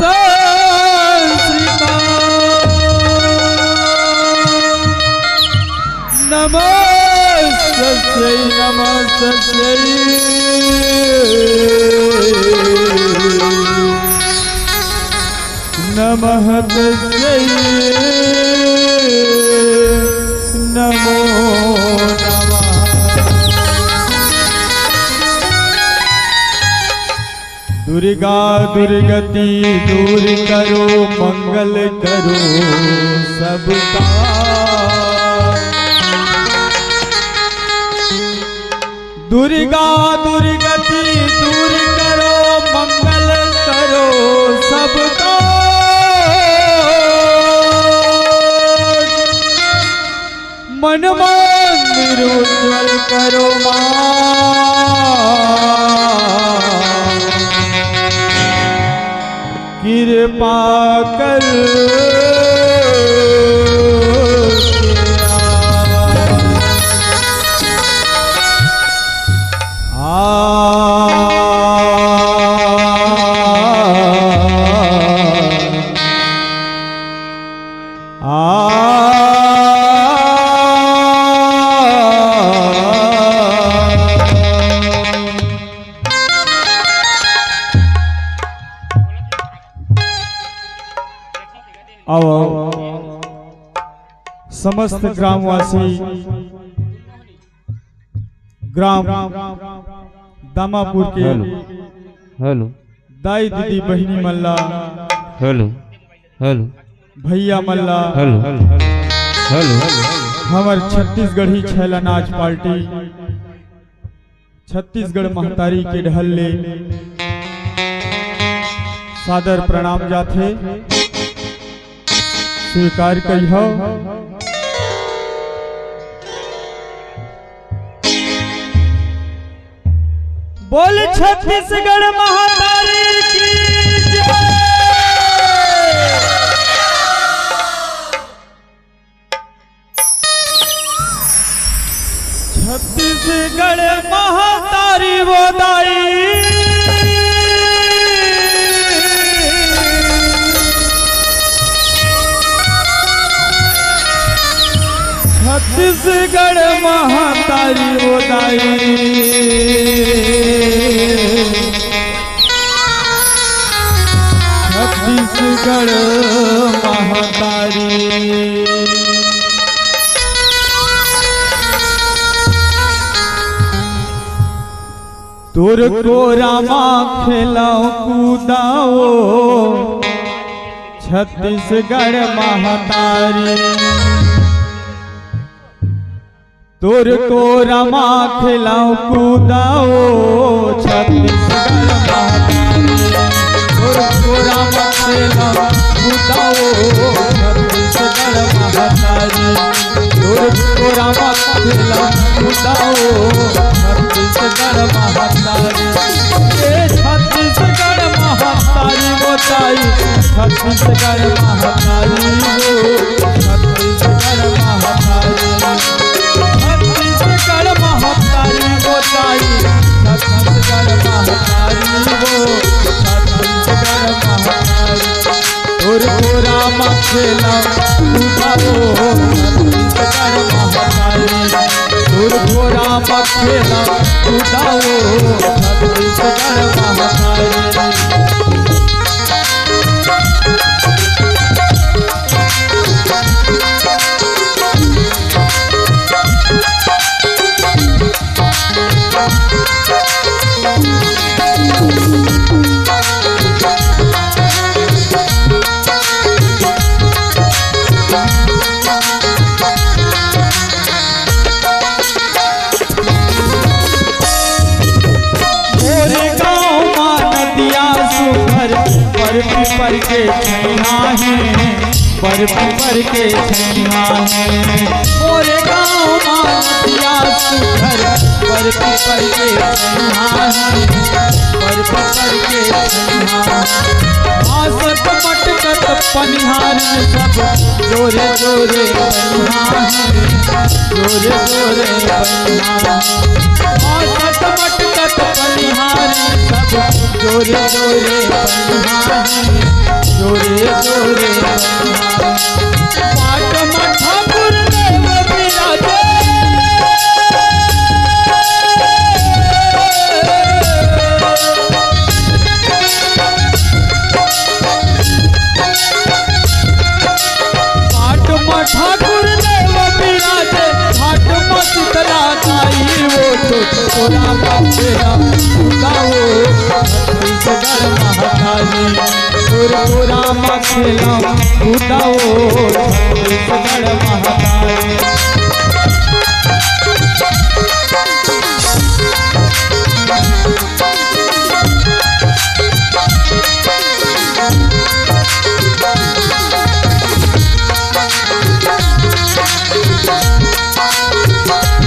नमस्तस्यै नमस्तस्यै नमः तस्यै नमो नमः। दुर्गा दुर्गति दूर करो मंगल करो सबका। दुर्गा दुर्गति दूर करो मंगल करो सबका। मन मंदिर उज्ज्वल करो मां कृपा कर। समस्त ग्रामवासी ग्राम दामापुर के हेलो दाई दीदी बहिनी मल्ला हेलो हेलो भैया मल्ला हेलो हेलो हमार छत्तीसगढ़ी छैला नाच पार्टी छत्तीसगढ़ महतारी के ढहल्ले सादर प्रणाम जाथे स्वीकार करी हो। बोल छत्तीसगढ़ महातारी की जय। छत्तीसगढ़ महातारी वो दाई छत्तीसगढ़ महातारी वो दाई छत्तीसगढ़ महातारी। तोर को रामा खेलाओ कूदाओ छत्तीसगढ़ महातारी। तोर को रमा खिलाओ कूदाओ छत्तीसगढ़ महातारी। तोर को रमा खिलाओ कूदाओ छत्तीसगढ़ महातारी। तोर को रमा खिलाओ कूदाओ छत्तीसगढ़ महातारी। ये छत्तीसगढ़ महातारी बताई छत्तीसगढ़ महातारी वो छत्तीसगढ़ महातारी। छत्तीसगढ़ महातारी बताई छत्तीसगढ़ महातारी वो छत्तीसगढ़ महातारी। और गोरा मखेला कूदाओ छत्तीसगढ़ महातारी। और गोरा मखेला कूदाओ छत्तीसगढ़ महातारी। पर के छैया है पर के छैया है मोरे गाँव मानिया सुधर पर के छैया है पर के छैया। आसत मटकत पनिहार में सब जोरे जोरे बनिहार जोरे जोरे बनिहार। आसत मटकत पर्वत बलिहारी सब जोरे जोरे बलिहारी जोरे जोरे पाट मठा गुरुदेव विराजे पाट मठा गुरुदेव विराजे घाट शीतला गाई वो तो तोरा बखेरा गाओ छत्तीसगढ़ महाकाली तोरा बखेरा गाओ छत्तीसगढ़ महाकाली।